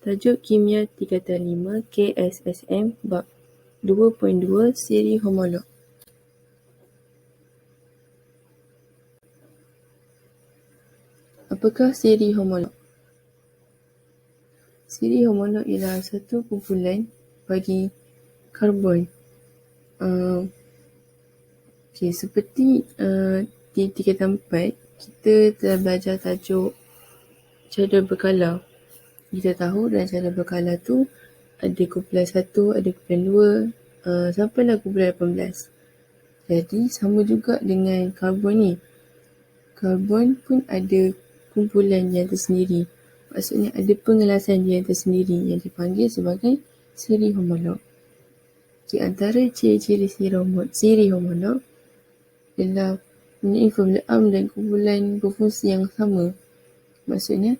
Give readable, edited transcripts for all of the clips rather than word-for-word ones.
Tajuk Kimia Tingkatan 5 KSSM Bab 2.2 Siri Homolog. Apakah siri homolog? Siri homolog ialah satu kumpulan bagi karbon. Seperti di tingkatan 4, kita telah belajar tajuk cara berkala. Kita tahu dalam cara berkala tu ada kumpulan 1, ada kumpulan 2, sampailah kumpulan 18. Jadi sama juga dengan karbon ni. Karbon pun ada kumpulan yang tersendiri. Maksudnya ada pengelasan dia yang tersendiri yang dipanggil sebagai siri homolog. Antara ciri-ciri siri homolog ialah mempunyai formula am dan kumpulan berfungsi yang sama. Maksudnya,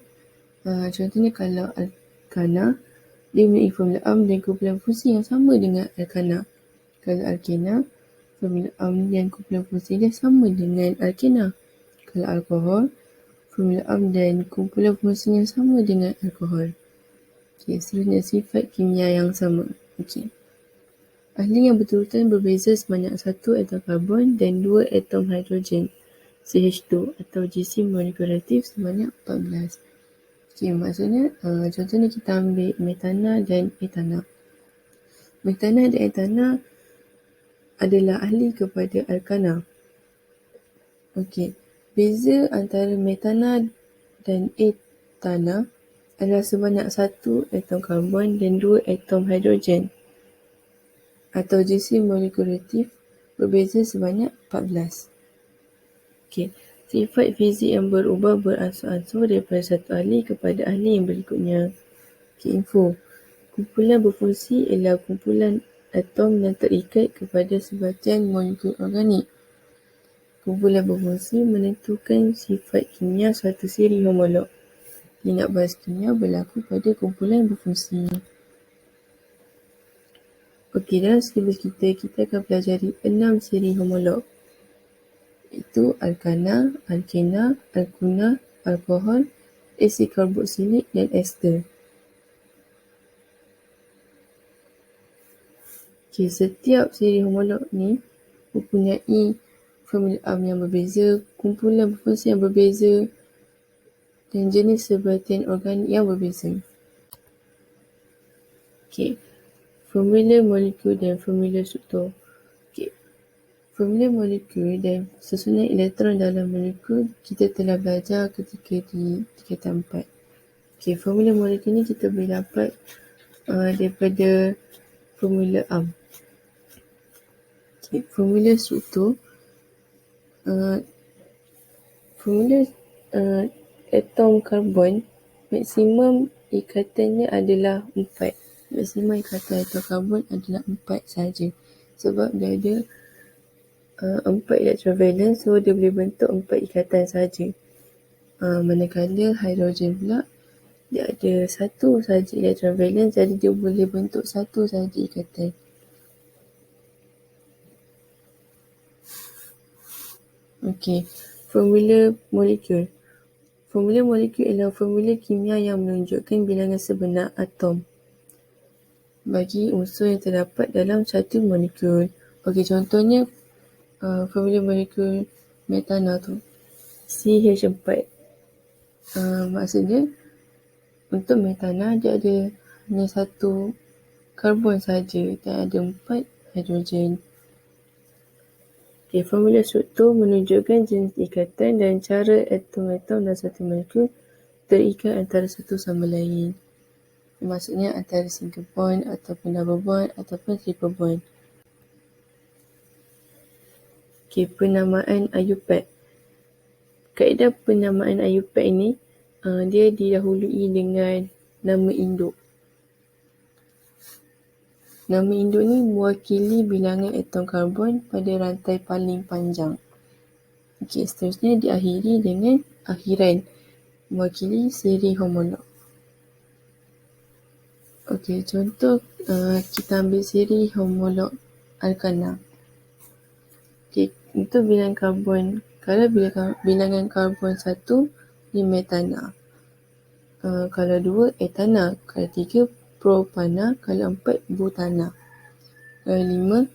contohnya kalau alkana, dia mempunyai formula am dan kumpulan fungsi yang sama dengan alkana. Kalau alkena, formula am dan kumpulan fungsi dia sama dengan alkena. Kalau alkohol, formula am dan kumpulan fungsi yang sama dengan alkohol. Seterusnya sifat kimia yang sama. Ahli yang berurutan berbeza sebanyak 1 atom karbon dan 2 atom hidrogen CH2 atau jisim molekul reaktif sebanyak 14. Maksudnya contohnya kita ambil metana dan etana. Metana dan etana adalah ahli kepada alkana. Beza antara metana dan etana adalah sebanyak 1 atom karbon dan 2 atom hidrogen atau jisim molekul reaktif berbeza sebanyak 14. Sifat fizik yang berubah beransur-ansur daripada satu ahli kepada ahli yang berikutnya. Info. Kumpulan berfungsi ialah kumpulan atom yang terikat kepada sebahagian molekul organik. Kumpulan berfungsi menentukan sifat kimia suatu siri homolog. Tindak balas kimia berlaku pada kumpulan berfungsi. Dalam silibus kita akan pelajari 6 siri homolog. Iaitu alkana, alkena, alkuna, alkohol, asid karboksilik dan ester. Setiap siri homolog ni mempunyai formula am yang berbeza, kumpulan berfungsi yang berbeza dan jenis sebahagian organik yang berbeza. Formula molekul dan formula struktur. Formula molekul dan susunan elektron dalam molekul kita telah belajar ketika di tingkatan 4. Formula molekul ni kita boleh dapat daripada formula am. Formula struktur. Formula atom karbon, maksimum ikatannya adalah 4. Maksimum ikatan atom karbon adalah 4 sahaja. Sebab dia ada 4 elektron valence, so dia boleh bentuk 4 ikatan sahaja. Manakala hidrogen pula, dia ada 1 sahaja elektron valence, jadi dia boleh bentuk 1 sahaja ikatan. Formula molekul. Formula molekul ialah formula kimia yang menunjukkan bilangan sebenar atom bagi unsur yang terdapat dalam satu molekul. Contohnya formula molekul metana tu CH4. Maksudnya untuk metana dia ada hanya 1 karbon saja dan ada 4 hidrogen. Formula struktur menunjukkan jenis ikatan dan cara atom-atom dalam satu molekul terikat antara satu sama lain. Maksudnya antara single bond ataupun double bond ataupun triple bond. Penamaan IUPAC. Kaedah penamaan IUPAC ini dia didahului dengan nama induk. Nama induk ni mewakili bilangan atom karbon pada rantai paling panjang. Seterusnya diakhiri dengan akhiran mewakili siri homolog. Contoh kita ambil siri homolog alkana. Untuk bilangan karbon, kalau bilangan karbon 1 ni metana. Kalau 2, etana. Kalau 3, propana. Kalau 4, butana. Kalau 5,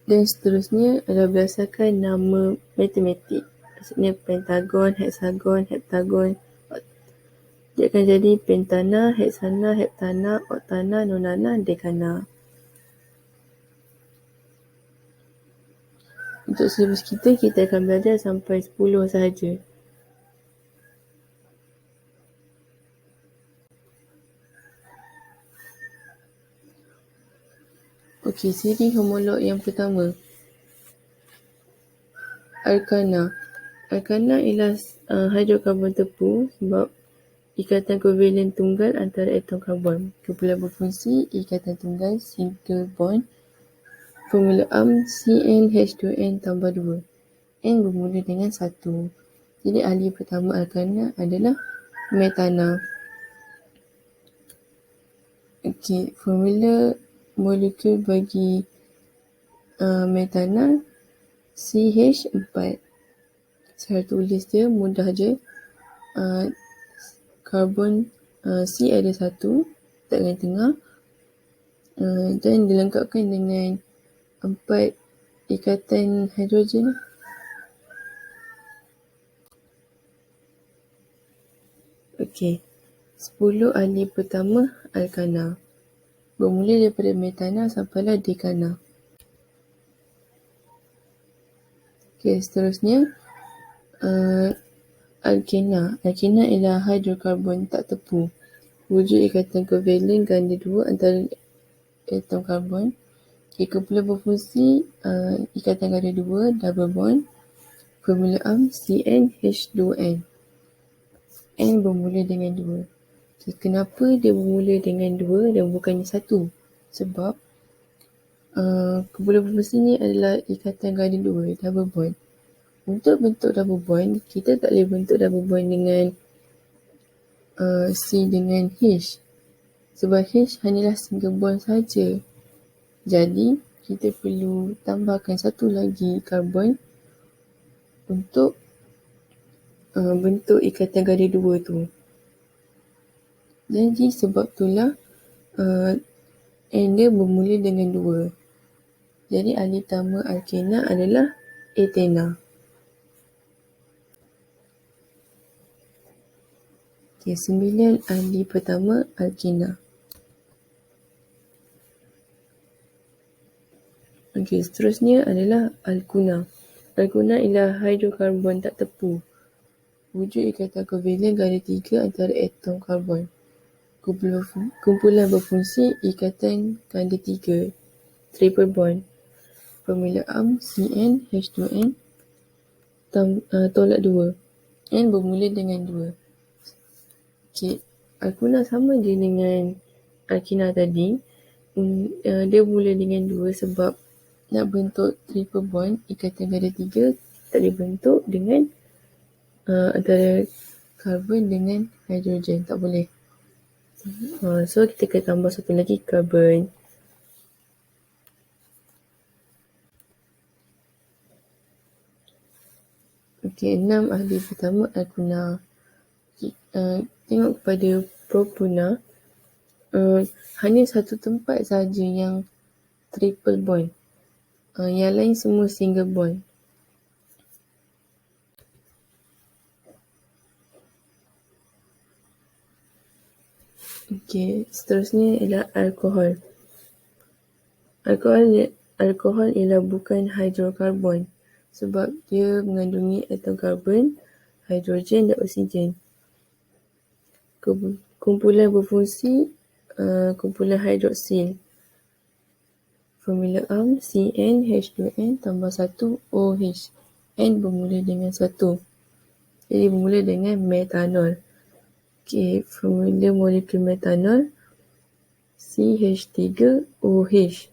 dan seterusnya adalah berdasarkan nama matematik. Maksudnya pentagon, heksagon, heptagon. Dia akan jadi pentana, heksana, heptana, oktana, nonana, dekana. Untuk silibus kita akan belajar sampai 10 sahaja. Okey, siri homolog yang pertama. Alkana. Alkana ialah hidrokarbon tepu sebab ikatan kovalen tunggal antara atom karbon. Kumpulan berfungsi ikatan tunggal single bond. Formula CnH2n tambah 2. N bermula dengan 1. Jadi ahli pertama alkana adalah metana. Okey, formula molekul bagi metana CH4. Saya tulis dia mudah je. Karbon C ada 1 letak tengah dan dilengkapkan dengan 4 ikatan hidrogen. Okey, 10 ahli pertama alkana. Bermula daripada metana sampailah dekana. Okey, seterusnya alkena. Alkena ialah hidrokarbon tak tepu. Wujud ikatan kovalen ganda 2 antara atom karbon. Kumpulan berfungsi ikatan ganda 2 double bond. Formula CnH2n. N bermula dengan 2. Okay, kenapa dia bermula dengan 2 dan bukannya 1? Sebab kumpulan berfungsi ni adalah ikatan ganda 2 double bond. Untuk bentuk double bond, kita tak boleh bentuk double bond dengan C dengan H. Sebab H hanyalah single bond saja. Jadi, kita perlu tambahkan satu lagi karbon untuk bentuk ikatan ganda 2 tu. Jadi, sebab itulah N dia bermula dengan 2. Jadi, ahli pertama alkena adalah etena. Okay, 9 ahli pertama alkena. Okey, seterusnya adalah alkuna. Alkuna ialah hidrokarbon tak tepu. Wujud ikatan kovalen ganda 3 antara atom karbon. Kumpulan berfungsi ikatan ganda 3 triple bond. Formula CnH2n tolak 2. N bermula dengan 2. Okey, alkuna sama je dengan alkena tadi. Dia mula dengan 2 sebab nak bentuk triple bond ikatan ganda 3 tak dibentuk dengan antara karbon dengan hidrogen, tak boleh. So kita akan tambah satu lagi karbon. Okey, 6 ahli pertama alkuna. Tengok kepada propuna, hanya satu tempat saja yang triple bond. Yang lain semua single bond. Okey, seterusnya ialah alkohol. Alkohol ialah bukan hidrokarbon sebab dia mengandungi atom karbon, hidrogen dan oksigen. Kumpulan berfungsi kumpulan hidroksil. Formula CnH2n tambah 1 OH. N bermula dengan 1. Jadi bermula dengan metanol. Okey, formula molekul metanol CH3OH.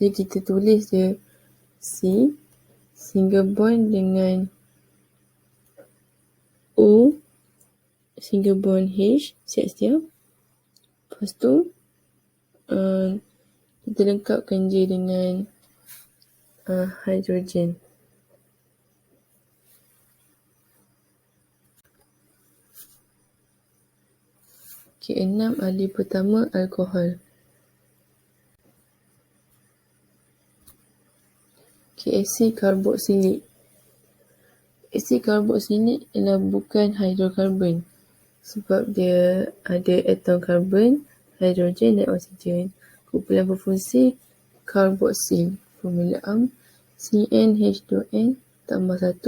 Jadi kita tulis je C single bond dengan O single bond H siap-siap. Lepas tu kita lengkapkan je dengan hidrogen. 6. Ahli pertama, alkohol. Asid karboksilik. Asid karboksilik ialah bukan hidrokarbon sebab dia ada atom karbon, hidrogen dan oksigen. Kumpulan berfungsi karboksil. Permulaan CnH2n tambah 1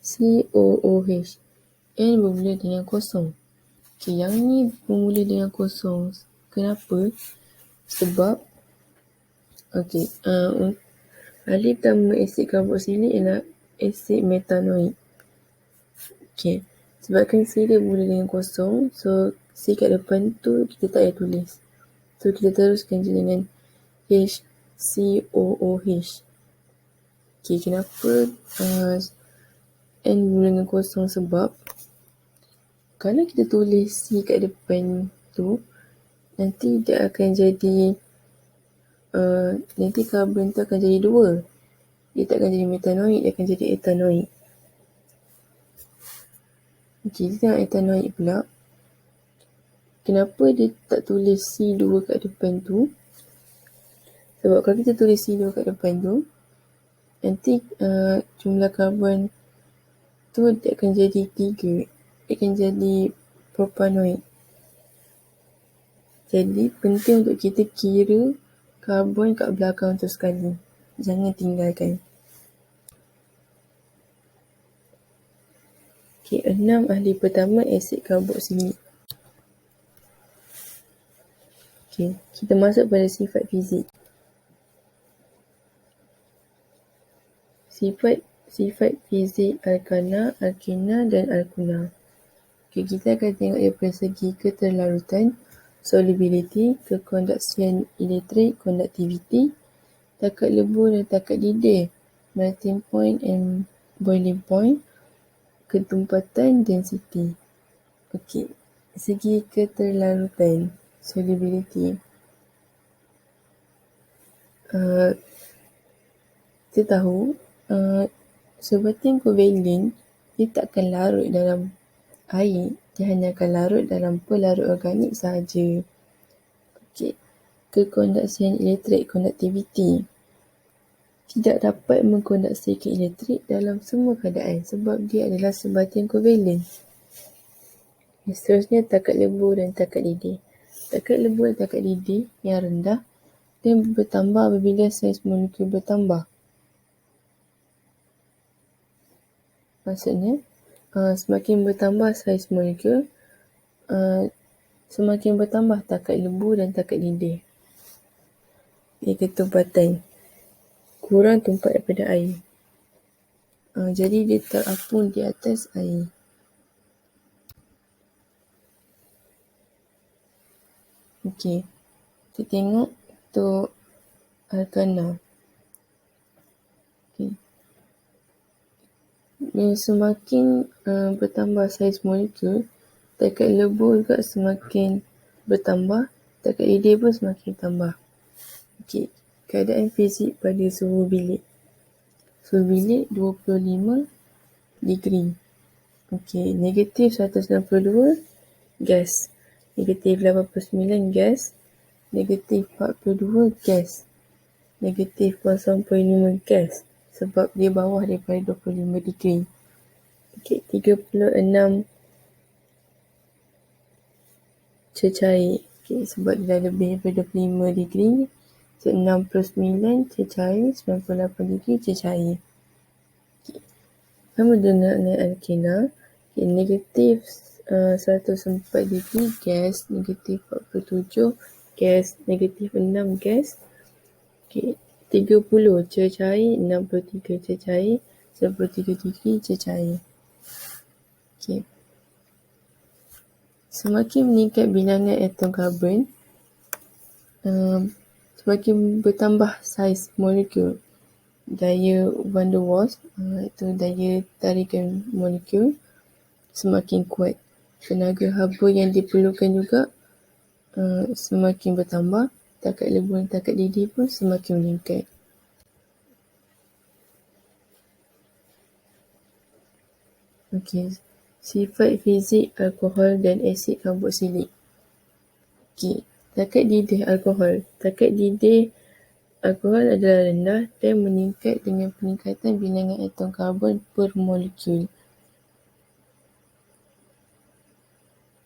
COOH. N bermula dengan kosong. Yang ni bermula dengan kosong. Kenapa? Sebab ahli pertama asid karboksilik ialah asid metanoik. Sebabkan C dia mula dengan kosong, so C kat depan tu kita tak payah tulis. So kita teruskan je dengan HCOOH. Kenapa N mula dengan kosong? Sebab kalau kita tulis C kat depan tu, nanti dia akan jadi nanti karbon tu akan jadi 2. Dia tak akan jadi metanoik, dia akan jadi etanoik. Kita tengok etanoik pula. Kenapa dia tak tulis C2 kat depan tu? Sebab kalau kita tulis C2 kat depan tu, nanti jumlah karbon tu dia akan jadi 3. Dia akan jadi propanoik. Jadi penting untuk kita kira karbon kat belakang tu sekali. Jangan tinggalkan. 6. Ahli pertama asid karboksilik. Kita masuk pada sifat fizik. Sifat fizik alkana, alkena dan alkuna. Kita akan tengok daripada segi keterlarutan, solubility, kekondaksian elektrik, conductivity, takat lebur dan takat didih, melting point and boiling point, ketumpatan, density. Segi keterlarutan, solubility. Kita tahu sebatin kovalen dia tak akan larut dalam air, dia hanya akan larut dalam pelarut organik sahaja. Kekondaksian elektrik, conductivity. Tidak dapat mengkondaksikan elektrik dalam semua keadaan sebab dia adalah sebatin kovalen. Seterusnya takat lebur dan takat didih. Takat lebur dan takat didih yang rendah dia bertambah apabila saiz molekul bertambah. Maksudnya semakin bertambah saiz molekul, semakin bertambah takat lebur dan takat didih. Ketumpatan. Kurang tumpat daripada air. Jadi dia terapung di atas air. Kita tengok untuk alkana. Semakin bertambah saiz molekul, takat lebur juga semakin bertambah, takat didih pun semakin bertambah. Keadaan fizik pada suhu bilik. Suhu bilik 25 degree. Negatif 162 gas. Negatif 89 gas. Negatif 42 gas. Negatif 0.5 gas. Sebab dia bawah daripada 25 degree. 36 cecair. Sebab dia dah lebih daripada 25 degree. 69 cecair, 98 degree cecair. Sama dengan alkena. Negatif 104 degree gas, negatif 47 gas, negatif 6 gas. 30 cecair, 63 cecair, 93 degree cecair. Semakin meningkat bilangan atom karbon, semakin bertambah saiz molekul. Daya van der Waals, itu daya tarikan molekul, semakin kuat. Tenaga haba yang diperlukan juga semakin bertambah. Takat lebur dan takat didih pun semakin meningkat. Sifat fizik alkohol dan asid karboksilik. Okey, takat didih alkohol. Takat didih alkohol adalah rendah dan meningkat dengan peningkatan bilangan atom karbon per molekul.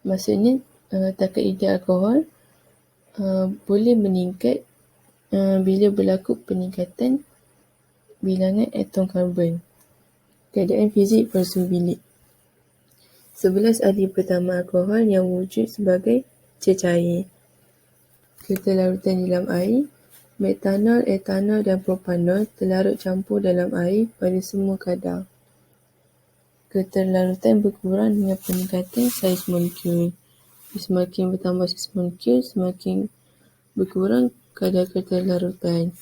Maksudnya takat didih alkohol boleh meningkat bila berlaku peningkatan bilangan atom karbon. Keadaan fizik pada suhu bilik. 11 ahli pertama alkohol yang wujud sebagai cecair. Keterlarutan dalam air. Metanol, etanol dan propanol terlarut campur dalam air pada semua kadar. Keterlarutan berkurang dengan peningkatan saiz molekul. Semakin bertambah saiz molekul, semakin berkurang kadar keterlarutan.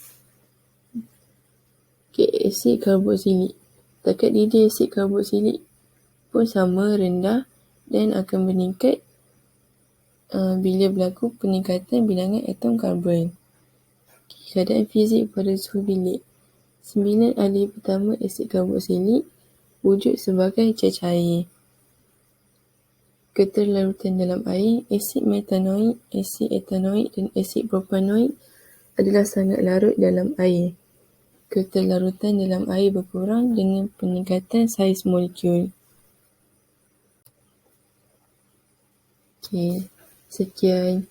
Asid karboksilik. Takat didih asid karboksilik pun sama rendah dan akan meningkat bila berlaku peningkatan bilangan atom karbon. Keadaan fizik pada suhu bilik. 9 ahli pertama asid karboksilik wujud sebagai cecair. Keterlarutan dalam air. Asid metanoik, asid etanoik dan asid propanoik adalah sangat larut dalam air. Keterlarutan dalam air berkurang dengan peningkatan saiz molekul. Okey, sekian.